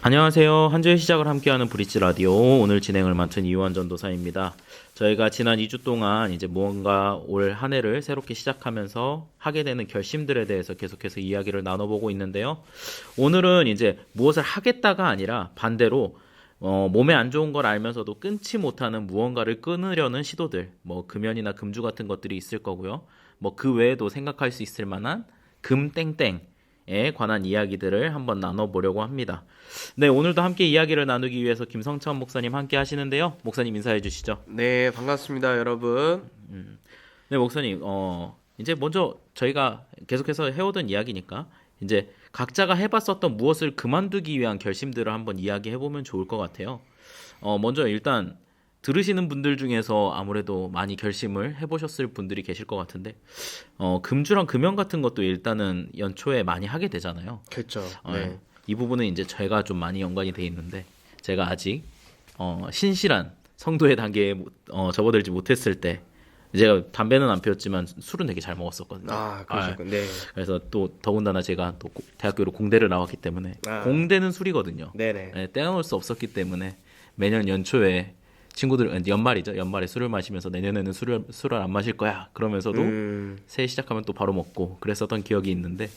안녕하세요. 한 주의 시작을 함께하는 브릿지 라디오 오늘 진행을 맡은 이유한 전도사입니다. 저희가 지난 2주 동안 이제 무언가 올 한 해를 새롭게 시작하면서 하게 되는 결심들에 대해서 계속해서 이야기를 나눠보고 있는데요. 오늘은 이제 무엇을 하겠다가 아니라 반대로 몸에 안 좋은 걸 알면서도 끊지 못하는 무언가를 끊으려는 시도들, 뭐 금연이나 금주 같은 것들이 있을 거고요. 뭐 그 외에도 생각할 수 있을 만한 금땡땡에 관한 이야기들을 한번 나눠보려고 합니다. 네, 오늘도 함께 이야기를 나누기 위해서 김성천 목사님 함께 하시는데요. 목사님 인사해 주시죠. 네, 반갑습니다, 여러분. 네, 목사님, 이제 먼저 저희가 계속해서 해오던 이야기니까 이제 각자가 해봤었던 무엇을 그만두기 위한 결심들을 한번 이야기해보면 좋을 것 같아요. 먼저 일단 들으시는 분들 중에서 아무래도 많이 결심을 해보셨을 분들이 계실 것 같은데, 금주랑 금연 같은 것도 일단은 연초에 많이 하게 되잖아요. 그렇죠. 네. 이 부분은 이제 제가 좀 많이 연관이 돼 있는데 제가 아직 신실한 성도의 단계에 접어들지 못했을 때 제가 담배는 안 피웠지만 술은 되게 잘 먹었었거든요. 그러셨군. 네. 그래서 또 더군다나 제가 또 대학교로 공대를 나왔기 때문에 공대는 술이거든요. 네네. 네, 떼어놓을 수 없었기 때문에 매년 연초에 친구들 연말이죠. 연말에 술을 마시면서 내년에는 술을 안 마실 거야. 그러면서도 새해 시작하면 또 바로 먹고 그랬었던 기억이 있는데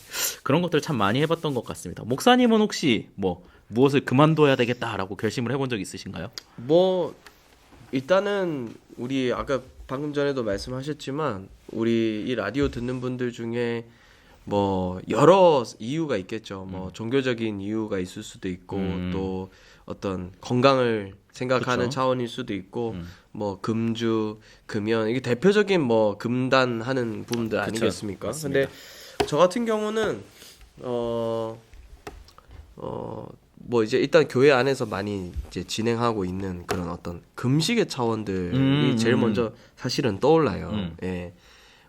그런 것들 참 많이 해봤던 것 같습니다. 목사님은 혹시 뭐 무엇을 그만둬야 되겠다라고 결심을 해본 적 있으신가요? 뭐 일단은 우리 아까 방금 전에도 말씀하셨지만 우리 이 라디오 듣는 분들 중에 뭐 여러 이유가 있겠죠. 뭐 종교적인 이유가 있을 수도 있고 또 어떤 건강을 생각하는 그쵸. 차원일 수도 있고 뭐 금주, 금연 이게 대표적인 뭐 금단하는 부분들 그쵸. 아니겠습니까? 맞습니다. 근데 저 같은 경우는 뭐 이제 일단 교회 안에서 많이 이제 진행하고 있는 그런 어떤 금식의 차원들이 제일 먼저 사실은 떠올라요. 예.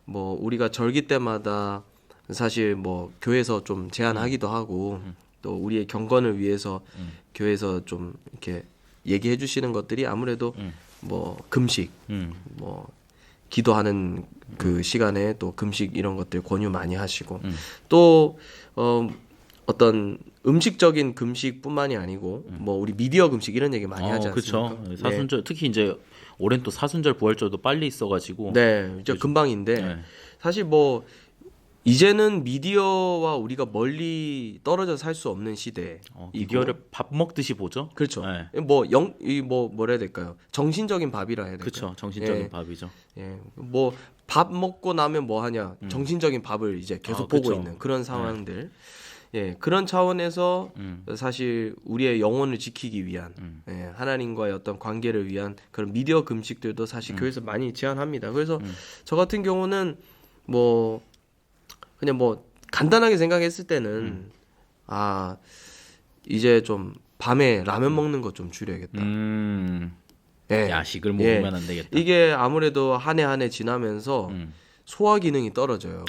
뭐 우리가 절기 때마다 사실 뭐 교회에서 좀 제안하기도 하고 또 우리의 경건을 위해서 교회에서 좀 이렇게 얘기해 주시는 것들이 아무래도 뭐 금식 뭐 기도하는 그 시간에 또 금식 이런 것들 권유 많이 하시고 또 어떤 음식적인 금식뿐만이 아니고 뭐 우리 미디어 금식 이런 얘기 많이 하지 않습니까? 그렇죠. 사순절 특히 이제 올해는 또 사순절 부활절도 빨리 있어가지고 네, 이제 금방인데 네. 사실 뭐 이제는 미디어와 우리가 멀리 떨어져 살 수 없는 시대. 미디어를 밥 먹듯이 보죠. 그렇죠. 네. 뭐라 해야 될까요? 정신적인 밥이라 해야 될까요? 그렇죠. 정신적인 예. 밥이죠. 예. 뭐 밥 먹고 나면 뭐 하냐? 정신적인 밥을 이제 계속 보고 그쵸. 있는 그런 상황들. 예. 그런 차원에서 사실 우리의 영혼을 지키기 위한 예, 하나님과의 어떤 관계를 위한 그런 미디어 금식들도 사실 교회에서 많이 제안합니다. 그래서 저 같은 경우는 뭐 그냥 뭐 간단하게 생각했을 때는 이제 좀 밤에 라면 먹는 거 좀 줄여야겠다. 예. 야식을 먹으면 안 되겠다. 이게 아무래도 한 해 한 해 지나면서 소화 기능이 떨어져요.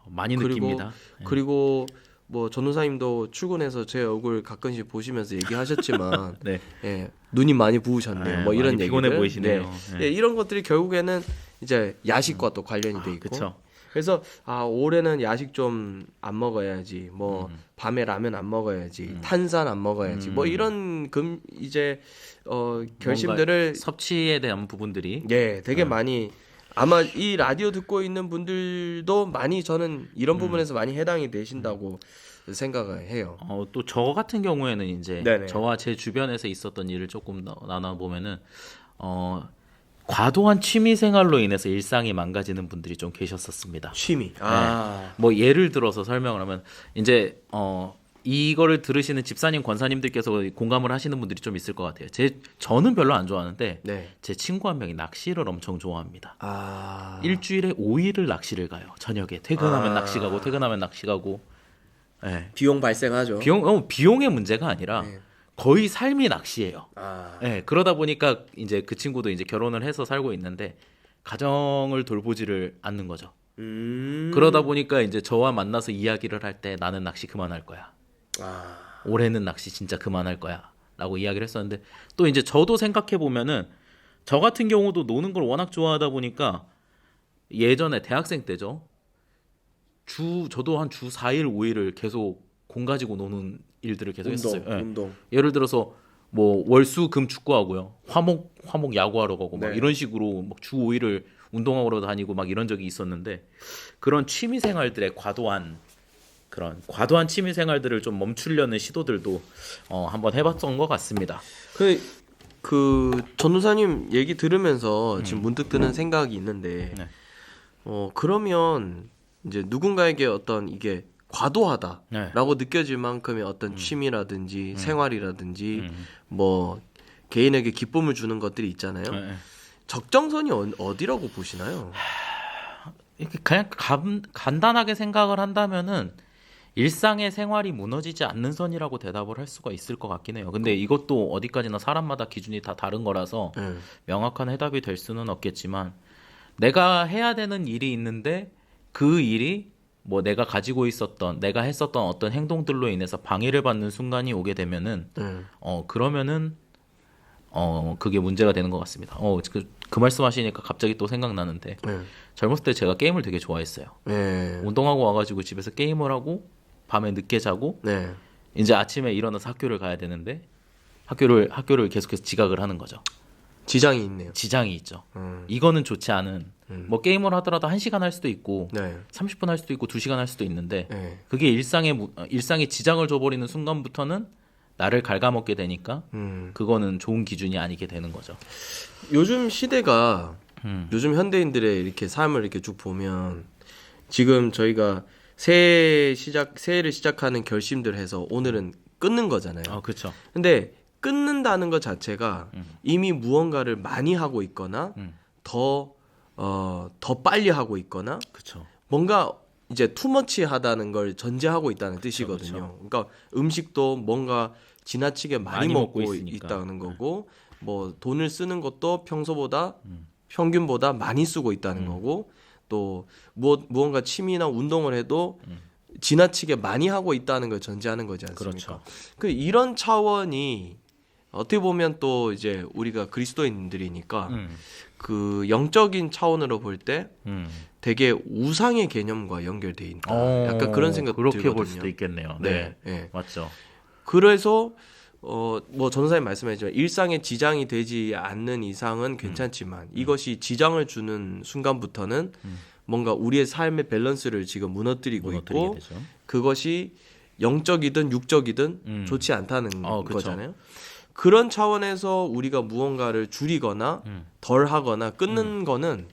많이 그리고 느낍니다. 그리고 뭐 전도사님도 출근해서 제 얼굴 가끔씩 보시면서 얘기하셨지만 네. 예, 눈이 많이 부으셨네요. 뭐 많이 이런 피곤해 얘기들. 보이시네요. 네. 네. 예, 이런 것들이 결국에는 이제 야식과 또 관련이 돼 있고. 그쵸. 그래서 올해는 야식 좀 안 먹어야지. 뭐 밤에 라면 안 먹어야지. 탄산 안 먹어야지. 뭐 이런 이제 결심들을 뭔가 섭취에 대한 부분들이 예, 되게 많이 아마 이 라디오 듣고 있는 분들도 많이 저는 이런 부분에서 많이 해당이 되신다고 생각을 해요. 또 저 같은 경우에는 이제 네네. 저와 제 주변에서 있었던 일을 조금 나눠 보면은 과도한 취미 생활로 인해서 일상이 망가지는 분들이 좀 계셨었습니다. 취미. 뭐 예를 들어서 설명을 하면 이제 이거를 들으시는 집사님, 권사님들께서 공감을 하시는 분들이 좀 있을 것 같아요. 저는 별로 안 좋아하는데 네. 제 친구 한 명이 낚시를 엄청 좋아합니다. 아. 일주일에 5일을 낚시를 가요. 저녁에 퇴근하면 낚시 가고 퇴근하면 낚시 가고. 예. 비용 발생하죠. 비용의 문제가 아니라 네. 거의 삶이 낚시예요. 아. 예, 그러다 보니까 이제 그 친구도 이제 결혼을 해서 살고 있는데 가정을 돌보지를 않는 거죠. 그러다 보니까 이제 저와 만나서 이야기를 할 때 나는 낚시 그만할 거야. 올해는 낚시 진짜 그만할 거야. 라고 이야기를 했었는데 또 이제 저도 생각해 보면은 저 같은 경우도 노는 걸 워낙 좋아하다 보니까 예전에 대학생 때죠. 저도 한 주 4일, 5일을 계속 공 가지고 노는 일들을 계속 했었어요. 예. 운동. 예를 들어서 뭐 월수금 축구하고요, 화목 야구하러 가고 막 네. 이런 식으로 막 주 5일을 운동하러 다니고 막 이런 적이 있었는데 그런 취미 생활들의 과도한 취미 생활들을 좀 멈추려는 시도들도 한번 해봤던 것 같습니다. 그 전도사님 얘기 들으면서 지금 문득 드는 생각이 있는데 네. 그러면 이제 누군가에게 어떤 이게 과도하다라고 네. 느껴질 만큼의 어떤 취미라든지 생활이라든지 뭐 개인에게 기쁨을 주는 것들이 있잖아요. 네. 적정선이 어디라고 보시나요? 이렇게 그냥 간단하게 생각을 한다면은 일상의 생활이 무너지지 않는 선이라고 대답을 할 수가 있을 것 같긴 해요. 근데 이것도 어디까지나 사람마다 기준이 다 다른 거라서 명확한 해답이 될 수는 없겠지만 내가 해야 되는 일이 있는데 그 일이 뭐 내가 했었던 어떤 행동들로 인해서 방해를 받는 순간이 오게 되면은 그러면은 그게 문제가 되는 것 같습니다. 그 말씀하시니까 갑자기 또 생각나는데 젊었을 때 제가 게임을 되게 좋아했어요. 운동하고 와가지고 집에서 게임을 하고 밤에 늦게 자고 이제 아침에 일어나서 학교를 가야 되는데 학교를 계속해서 지각을 하는 거죠. 지장이 있네요. 지장이 있죠. 이거는 좋지 않은 뭐 게임을 하더라도 1시간 할 수도 있고 30분 할 수도 있고 2시간 할 수도 있는데 그게 일상에 지장을 줘버리는 순간부터는 나를 갉아먹게 되니까 그거는 좋은 기준이 아니게 되는 거죠. 요즘 시대가 요즘 현대인들의 이렇게 삶을 이렇게 쭉 보면 지금 저희가 새해를 시작하는 결심들 해서 오늘은 끊는 거잖아요. 그렇죠. 근데 끊는다는 것 자체가 이미 무언가를 많이 하고 있거나 더 빨리 하고 있거나 그렇죠. 뭔가 이제 투머치하다는 걸 전제하고 있다는 뜻이거든요. 그렇죠. 그러니까 음식도 뭔가 지나치게 많이 먹고 있으니까. 있다는 거고 뭐 돈을 쓰는 것도 평균보다 많이 쓰고 있다는 거고 또 무언가 취미나 운동을 해도 지나치게 많이 하고 있다는 걸 전제하는 거지 않습니까? 그렇죠. 이런 차원이 어떻게 보면 또 이제 우리가 그리스도인들이니까 그 영적인 차원으로 볼 때 되게 우상의 개념과 연결돼 있다. 약간 그런 생각 그렇게 들거든요. 볼 수도 있겠네요. 네. 맞죠. 그래서 뭐 전사님 말씀하셨지만 일상에 지장이 되지 않는 이상은 괜찮지만 이것이 지장을 주는 순간부터는 뭔가 우리의 삶의 밸런스를 지금 무너뜨리고 있고 되죠. 그것이 영적이든 육적이든 좋지 않다는 그쵸. 거잖아요. 그런 차원에서 우리가 무언가를 줄이거나 덜 하거나 끊는 거는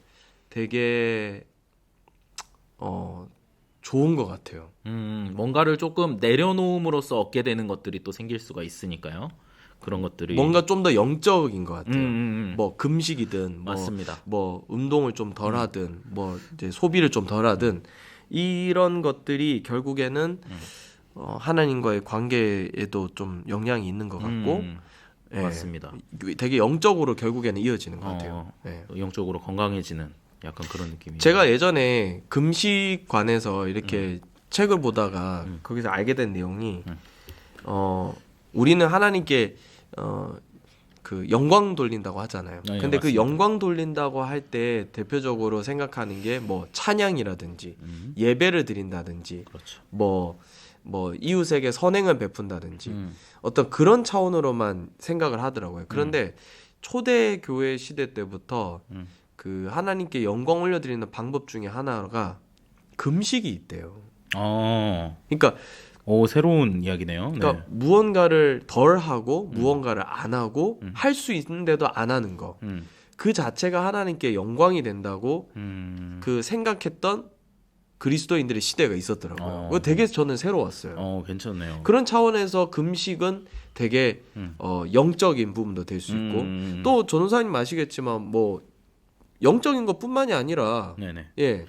되게 좋은 것 같아요. 뭔가를 조금 내려놓음으로써 얻게 되는 것들이 또 생길 수가 있으니까요. 그런 것들이 뭔가 좀 더 영적인 것 같아요. 뭐 금식이든 맞습니다. 뭐 운동을 좀 덜하든 뭐 이제 소비를 좀 덜하든 이런 것들이 결국에는 하나님과의 관계에도 좀 영향이 있는 것 같고 맞습니다. 되게 영적으로 결국에는 이어지는 것 같아요. 또 영적으로 건강해지는 약간 그런 느낌이. 제가 예전에 금식관에서 이렇게 책을 보다가 거기서 알게 된 내용이 우리는 하나님께 그 영광 돌린다고 하잖아요. 네, 근데 그 맞습니다. 영광 돌린다고 할 때 대표적으로 생각하는 게 뭐 찬양이라든지 예배를 드린다든지 그렇죠. 뭐 이웃에게 선행을 베푼다든지 어떤 그런 차원으로만 생각을 하더라고요. 그런데 초대 교회 시대 때부터 그 하나님께 영광 올려드리는 방법 중에 하나가 금식이 있대요. 그러니까 새로운 이야기네요. 그러니까 무언가를 덜 하고 무언가를 안 하고 할 수 있는데도 안 하는 거. 그 자체가 하나님께 영광이 된다고 그 생각했던 그리스도인들의 시대가 있었더라고요. 그거 되게 저는 새로웠어요. 괜찮네요. 그런 차원에서 금식은 되게 영적인 부분도 될 수 있고 또 전도사님 아시겠지만 뭐 영적인 것뿐만이 아니라 네네. 예.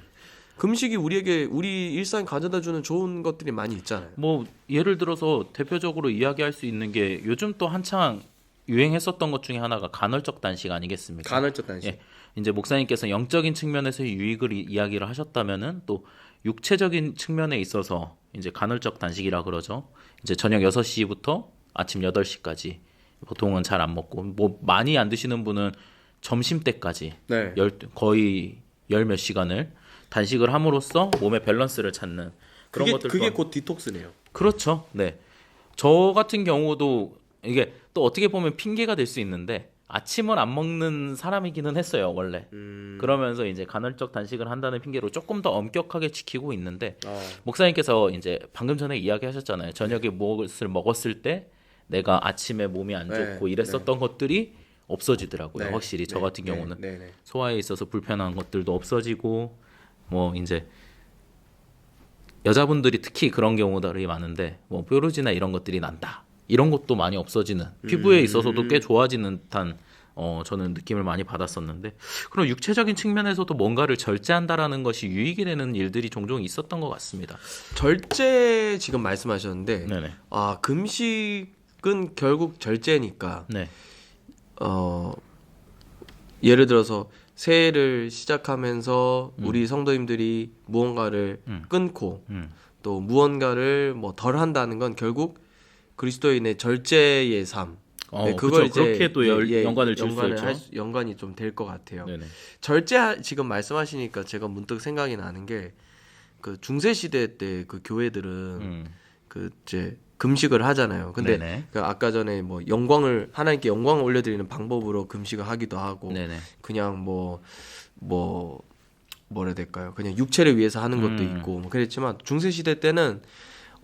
금식이 우리 일상 가져다 주는 좋은 것들이 많이 있잖아요. 뭐 예를 들어서 대표적으로 이야기할 수 있는 게 요즘 또 한창 유행했었던 것 중에 하나가 간헐적 단식 아니겠습니까? 간헐적 단식. 예. 이제 목사님께서 영적인 측면에서의 유익을 이야기를 하셨다면은 또 육체적인 측면에 있어서 이제 간헐적 단식이라 그러죠. 이제 저녁 6시부터 아침 8시까지 보통은 잘 안 먹고 뭐 많이 안 드시는 분은 점심 때까지 네. 거의 열 몇 시간을 단식을 함으로써 몸의 밸런스를 찾는 그런 것들. 그게 곧 디톡스네요. 그렇죠. 네. 저 같은 경우도 이게 또 어떻게 보면 핑계가 될 수 있는데 아침을 안 먹는 사람이기는 했어요, 원래. 그러면서 이제 간헐적 단식을 한다는 핑계로 조금 더 엄격하게 지키고 있는데 목사님께서 이제 방금 전에 이야기하셨잖아요. 저녁에 무엇을 먹었을 때 내가 아침에 몸이 안 좋고 네, 이랬었던 것들이 없어지더라고요. 네, 확실히 저 네, 같은 네, 경우는 네, 네. 소화에 있어서 불편한 것들도 없어지고 뭐 이제 여자분들이 특히 그런 경우들이 많은데 뭐 뾰루지나 이런 것들이 난다. 이런 것도 많이 없어지는 피부에 있어서도 꽤 좋아지는 듯한 저는 느낌을 많이 받았었는데 그럼 육체적인 측면에서도 뭔가를 절제한다라는 것이 유익이 되는 일들이 종종 있었던 것 같습니다. 절제 지금 말씀하셨는데 네네. 금식은 결국 절제니까 네. 예를 들어서 새해를 시작하면서 우리 성도님들이 무언가를 끊고 또 무언가를 뭐 덜 한다는 건 결국 그리스도인의 절제의 삶. 네, 그걸 그렇게 또 연관을 지을 수 있죠. 연관이 좀 될 것 같아요. 네네. 절제 지금 말씀하시니까 제가 문득 생각이 나는 게 그 중세 시대 때 그 교회들은 그 이제 금식을 하잖아요. 근데 네네. 그 아까 전에 뭐 하나님께 영광을 올려드리는 방법으로 금식을 하기도 하고 네네. 그냥 뭐라 해야 될까요? 그냥 육체를 위해서 하는 것도 있고 뭐 그랬지만 중세 시대 때는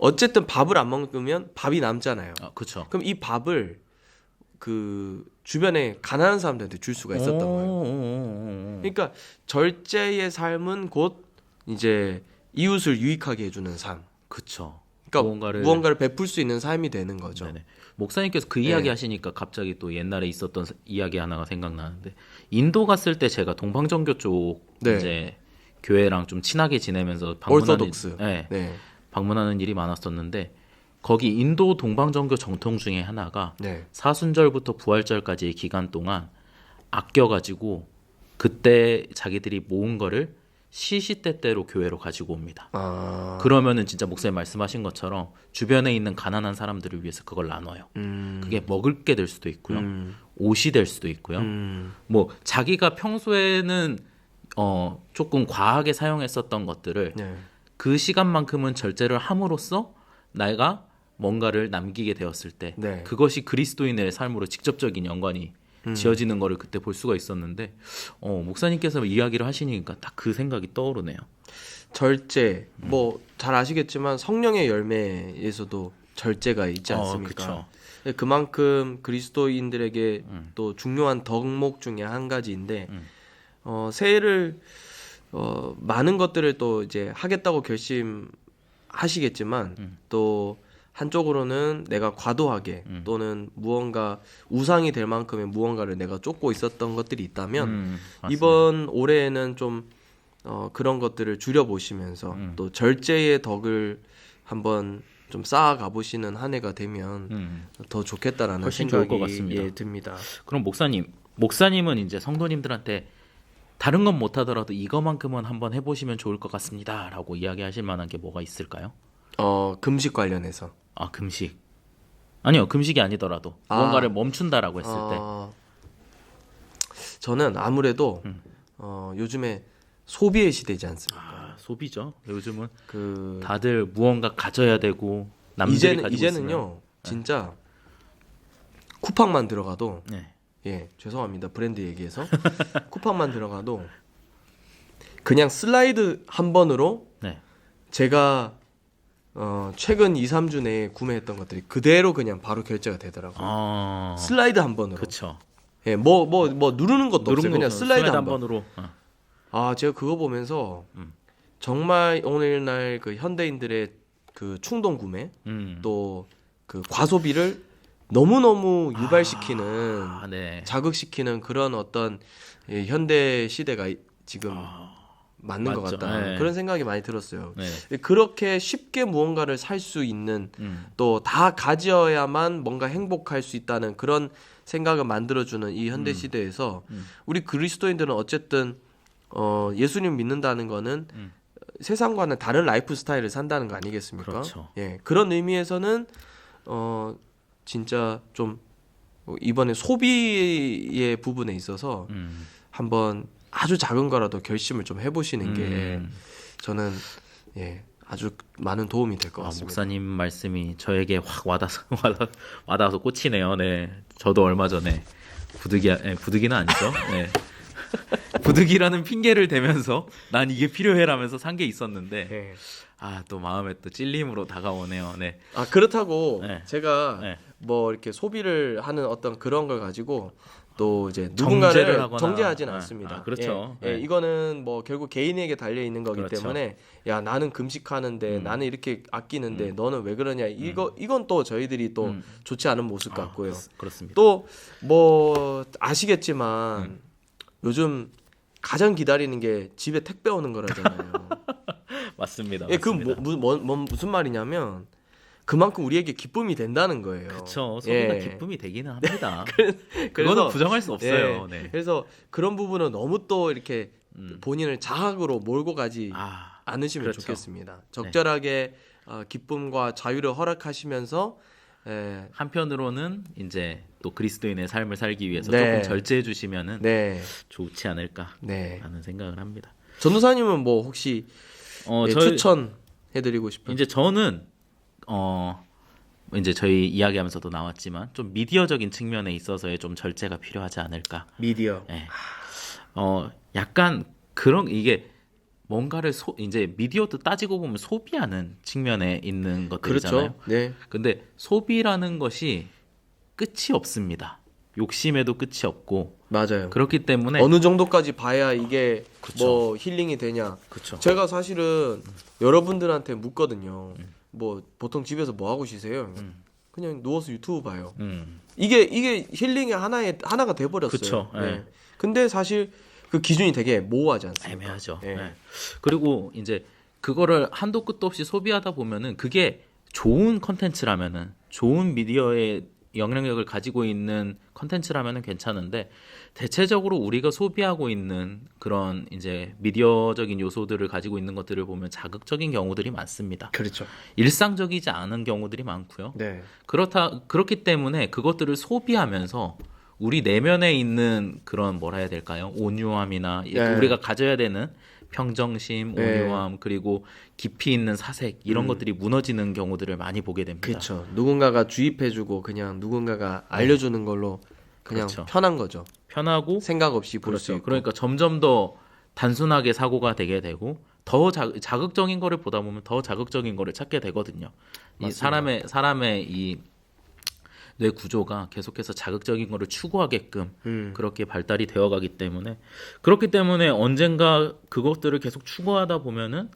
어쨌든 밥을 안 먹으면 밥이 남잖아요. 그렇죠. 그럼 이 밥을 그 주변에 가난한 사람들한테 줄 수가 있었던 거예요. 그러니까 절제의 삶은 곧 이제 이웃을 유익하게 해주는 삶. 그렇죠. 그러니까 무언가를 베풀 수 있는 삶이 되는 거죠. 네네. 목사님께서 그 이야기 하시니까 갑자기 또 옛날에 있었던 이야기 하나가 생각나는데 인도 갔을 때 제가 동방정교 쪽 네. 이제 교회랑 좀 친하게 지내면서 오르소독스. 네. 방문하는 일이 많았었는데 거기 인도 동방정교 정통 중에 하나가 네. 사순절부터 부활절까지의 기간 동안 아껴가지고 그때 자기들이 모은 거를 시시때때로 교회로 가지고 옵니다. 그러면은 진짜 목사님 말씀하신 것처럼 주변에 있는 가난한 사람들을 위해서 그걸 나눠요. 그게 먹을 게 될 수도 있고요. 옷이 될 수도 있고요. 뭐 자기가 평소에는 조금 과하게 사용했었던 것들을 네. 그 시간만큼은 절제를 함으로써 내가 뭔가를 남기게 되었을 때 네. 그것이 그리스도인의 삶으로 직접적인 연관이 지어지는 거를 그때 볼 수가 있었는데 목사님께서 이야기를 하시니까 딱 그 생각이 떠오르네요. 절제 뭐 잘 아시겠지만 성령의 열매에서도 절제가 있지 않습니까? 그만큼 그리스도인들에게 또 중요한 덕목 중에 한 가지인데 새해를 많은 것들을 또 이제 하겠다고 결심하시겠지만 또 한쪽으로는 내가 과도하게 또는 무언가 우상이 될 만큼의 무언가를 내가 쫓고 있었던 것들이 있다면 이번 올해에는 좀 그런 것들을 줄여보시면서 또 절제의 덕을 한번 좀 쌓아가 보시는 한 해가 되면 더 좋겠다라는 훨씬 좋을 생각이 것 같습니다. 듭니다. 그럼 목사님은 이제 성도님들한테 다른 건 못하더라도 이거만큼은 한번 해보시면 좋을 것 같습니다라고 이야기하실 만한 게 뭐가 있을까요? 금식 관련해서. 금식. 아니요, 금식이 아니더라도 무언가를 멈춘다라고 했을 때. 저는 아무래도 요즘에 소비의 시대지 않습니까? 소비죠. 요즘은 그 다들 무언가 가져야 되고 남들이 가지고 이제는요 진짜 쿠팡만 들어가도 네. 죄송합니다 브랜드 얘기해서 쿠팡만 들어가도 그냥 슬라이드 한 번으로 네. 제가 최근 2, 3주 내에 구매했던 것들이 그대로 그냥 바로 결제가 되더라고요. 슬라이드 한 번으로. 그렇죠. 예, 뭐 누르는 것도 없어요. 그냥 슬라이드 한 번. 번으로. 제가 그거 보면서 정말 오늘날 그 현대인들의 그 충동 구매 또 그 과소비를 너무너무 유발시키는 네. 자극시키는 그런 어떤 현대 시대가 지금 맞는 것 같다. 네. 그런 생각이 많이 들었어요. 네. 그렇게 쉽게 무언가를 살 수 있는 또 다 가져야만 뭔가 행복할 수 있다는 그런 생각을 만들어주는 이 현대 시대에서 우리 그리스도인들은 어쨌든 예수님 믿는다는 거는 세상과는 다른 라이프 스타일을 산다는 거 아니겠습니까? 그렇죠. 예, 그런 의미에서는 진짜 좀 이번에 소비의 부분에 있어서 한번 아주 작은 거라도 결심을 좀 해보시는 게 저는 아주 많은 도움이 될 것 아, 같습니다. 목사님 말씀이 저에게 확 와닿아서 꽂히네요. 네, 저도 얼마 전에 부득이는 아니죠. 네. 부득이라는 핑계를 대면서 난 이게 필요해라면서 산 게 있었는데 네. 또 마음에 또 찔림으로 다가오네요. 네. 그렇다고 네. 제가 네. 뭐 이렇게 소비를 하는 어떤 그런 걸 가지고 또 이제 정제를 누군가를 하거나. 정죄하진 아, 않습니다. 그렇죠. 예, 네. 이거는 뭐 결국 개인에게 달려 있는 거기 그렇죠. 때문에 야 나는 금식하는데 나는 이렇게 아끼는데 너는 왜 그러냐 이건 또 저희들이 또 좋지 않은 모습 같고요. 그렇습니다. 또 뭐 아시겠지만 요즘 가장 기다리는 게 집에 택배 오는 거라잖아요. 맞습니다. 예, 그 맞습니다. 무슨 말이냐면 그만큼 우리에게 기쁨이 된다는 거예요. 그렇죠. 소비가 예. 기쁨이 되기는 합니다. 그래서- 그거는 부정할 수 없어요. 예, 네. 그래서 그런 부분은 너무 또 이렇게 본인을 자학으로 몰고 가지 아, 않으시면 그렇죠. 좋겠습니다. 적절하게 기쁨과 자유를 허락하시면서 한편으로는 이제 또 그리스도인의 삶을 살기 위해서 네. 조금 절제해 주시면은 네, 좋지 않을까라는 네. 생각을 합니다. 전도사님은 뭐 혹시 추천해드리고 싶은? 이제 저는 이제 저희 이야기하면서도 나왔지만 좀 미디어적인 측면에 있어서의 좀 절제가 필요하지 않을까. 미디어. 예. 약간 그런 이게 뭔가를 이제 미디어도 따지고 보면 소비하는 측면에 있는 것들이잖아요. 그렇죠. 네. 근데 소비라는 것이 끝이 없습니다. 욕심에도 끝이 없고 맞아요. 그렇기 때문에 어느 정도까지 봐야 이게 그쵸. 뭐 힐링이 되냐. 그렇죠. 제가 사실은 여러분들한테 묻거든요. 뭐 보통 집에서 뭐 하고 쉬세요? 그냥 누워서 유튜브 봐요. 이게 힐링의 하나가 돼 버렸어요. 그쵸. 예. 근데 사실 그 기준이 되게 모호하지 않습니까? 애매하죠. 예. 예. 그리고 이제 그거를 한도 끝도 없이 소비하다 보면은 그게 좋은 컨텐츠라면은 좋은 미디어의 영향력을 가지고 있는 컨텐츠라면은 괜찮은데 대체적으로 우리가 소비하고 있는 그런 이제 미디어적인 요소들을 가지고 있는 것들을 보면 자극적인 경우들이 많습니다. 그렇죠. 일상적이지 않은 경우들이 많고요. 네. 그렇기 때문에 그것들을 소비하면서 우리 내면에 있는 그런 뭐라 해야 될까요? 온유함이나 네. 우리가 가져야 되는 평정심, 네. 온유함 그리고 깊이 있는 사색 이런 것들이 무너지는 경우들을 많이 보게 됩니다. 그렇죠. 누군가가 주입해주고 그냥 누군가가 알려주는 걸로 그냥 그렇죠. 편한 거죠. 편하고 생각 없이 볼 수 그렇죠. 있고. 그러니까 점점 더 단순하게 사고가 되게 되고 더 자극적인 거를 보다 보면 더 자극적인 거를 찾게 되거든요. 이 맞습니다. 사람의 이 뇌 구조가 계속해서 자극적인 거를 추구하게끔 그렇게 발달이 되어가기 때문에 그렇기 때문에 언젠가 그것들을 계속 추구하다 보면은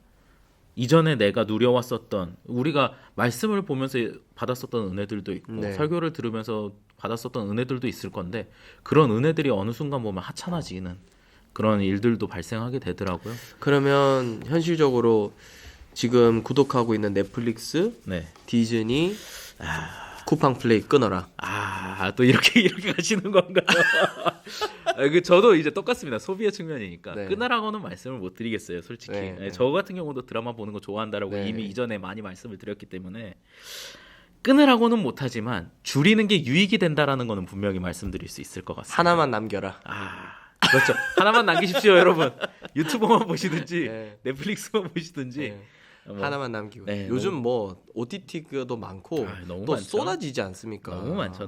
이전에 내가 누려왔었던 우리가 말씀을 보면서 받았었던 은혜들도 있고 네. 설교를 들으면서 받았었던 은혜들도 있을 건데 그런 은혜들이 어느 순간 보면 하찮아지는 그런 일들도 발생하게 되더라고요. 그러면 현실적으로 지금 구독하고 있는 넷플릭스, 네. 디즈니, 쿠팡 플레이 끊어라. 또 이렇게 가시는 건가요? 저도 이제 똑같습니다. 소비의 측면이니까 네. 끊으라고는 말씀을 못 드리겠어요, 솔직히. 네, 네. 저 같은 경우도 드라마 보는 거 좋아한다라고 네. 이미 이전에 많이 말씀을 드렸기 때문에 끊으라고는 못하지만 줄이는 게 유익이 된다라는 거는 분명히 말씀드릴 수 있을 것 같습니다. 하나만 남겨라. 그렇죠. 하나만 남기십시오, 여러분. 유튜버만 보시든지 네. 넷플릭스만 보시든지. 네. 뭐, 하나만 남기고. 네, 요즘 뭐 OTT도 많고 너무 또 많죠. 쏟아지지 않습니까? 너무 많죠.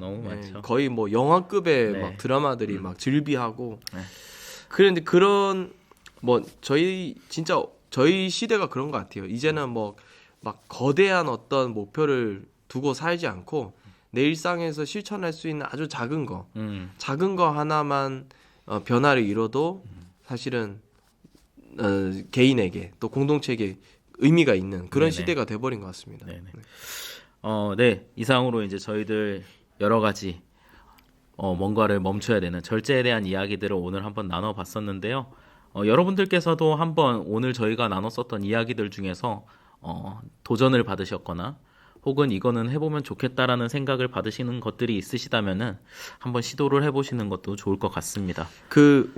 거의 뭐 영화급의 네. 막 드라마들이 막 즐비하고. 네. 그런데 그런 뭐 저희 시대가 그런 것 같아요. 이제는 뭐 막 거대한 어떤 목표를 두고 살지 않고 내 일상에서 실천할 수 있는 아주 작은 거 하나만 변화를 이뤄도 사실은 개인에게 또 공동체에게 의미가 있는 그런 네네. 시대가 돼버린 것 같습니다. 네네. 네. 이상으로 이제 저희들 여러 가지 뭔가를 멈춰야 되는 절제에 대한 이야기들을 오늘 한번 나눠봤었는데요. 여러분들께서도 한번 오늘 저희가 나눴었던 이야기들 중에서 도전을 받으셨거나 혹은 이거는 해보면 좋겠다라는 생각을 받으시는 것들이 있으시다면은 한번 시도를 해보시는 것도 좋을 것 같습니다. 그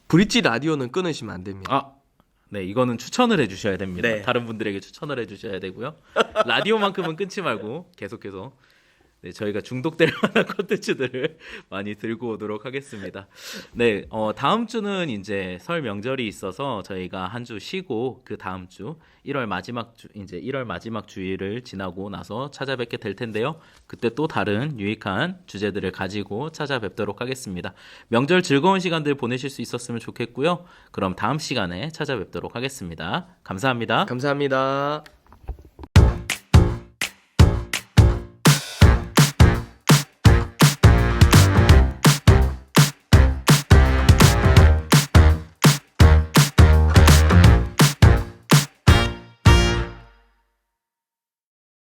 브릿지 라디오는 끊으시면 안 됩니다. 네, 이거는 추천을 해주셔야 됩니다. 네. 다른 분들에게 추천을 해주셔야 되고요. 라디오만큼은 끊지 말고 계속해서 네, 저희가 중독될 만한 콘텐츠들을 많이 들고 오도록 하겠습니다. 네, 다음 주는 이제 설 명절이 있어서 저희가 한 주 쉬고 그 다음 주 1월 마지막 주 이제 1월 마지막 주일을 지나고 나서 찾아뵙게 될 텐데요. 그때 또 다른 유익한 주제들을 가지고 찾아뵙도록 하겠습니다. 명절 즐거운 시간들 보내실 수 있었으면 좋겠고요. 그럼 다음 시간에 찾아뵙도록 하겠습니다. 감사합니다. 감사합니다.